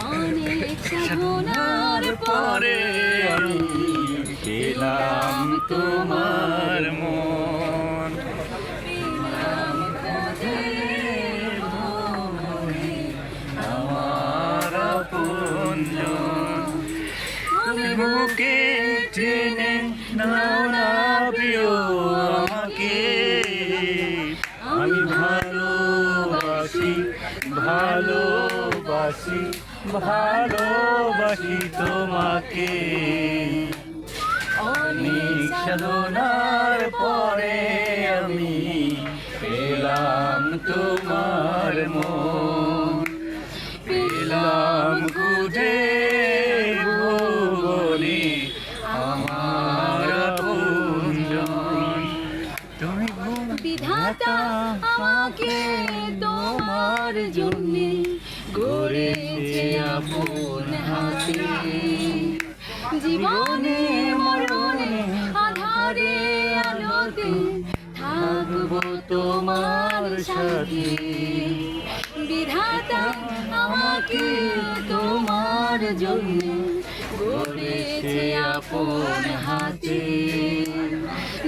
অনেক সাধনার পরে আমি পেলাম তোমার মন, পেলাম খোঁজে ভুবনে আমার আপনজন। তুমি বুকে টেনে নাও না প্রিয় আমাকে, আমি ভালোবাসি ভালোবাসি ভালোবাসি তোমাকে। অনেক সাধনার পরে আমি পেলাম তোমার মন, পেলাম খুঁজে ভুবনে আমার আপনজন। তুমি বিধাতা আমাকে তোমার জন্যে গড়েছে আপন হাতে, জীবনে মরণে আধারে আলোতে থাকবো তোমার সাথে। বিধাতা আমাকে তোমার জন্যে গড়েছে আপন হাতে,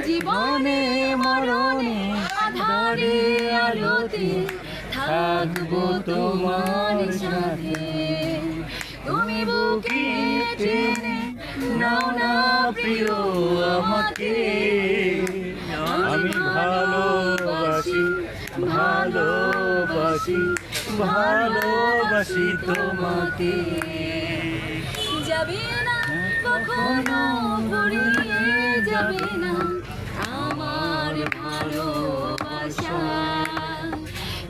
জীবনে মরণে আধারে আলোতে থাকবো তোমার সাথে। তুমি বুকে টেনে নাও না প্রিয় আমাকে, আমি ভালোবাসি ভালোবাসি ভালোবাসি তোমাকে। যাবে না কখনো ফুরিয়ে যাবে না আমার ভালোবাসা,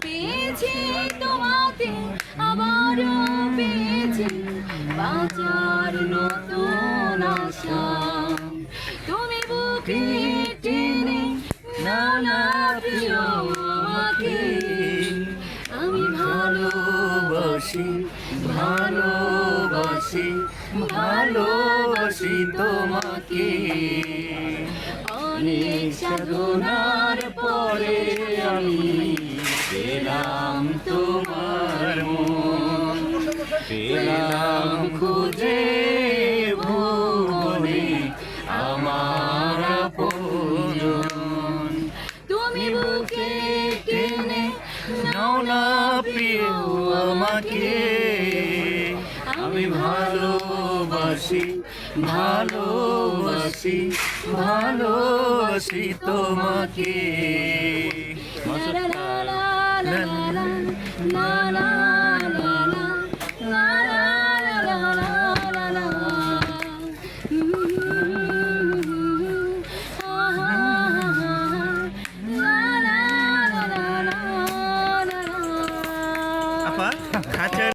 পেয়েছি তোমাতে আবারও পেয়েছি বাঁচার নতুন আশা। তুমি বুকে টেনে নাও না প্রিয় আমাকে, আমি ভালোবাসি ভালোবাসি ভালোবাসি তোমাকে। অনেক সাধনার পরে আমি পেলাম তোমার মন, পেলাম খুঁজে ভুবনে আমার আপনজন। তুমি বুকে টেনে নাও না প্রিয় আমাকে, আমি ভালোবাসি ভালোবাসি ভালোবাসি তোমাকে।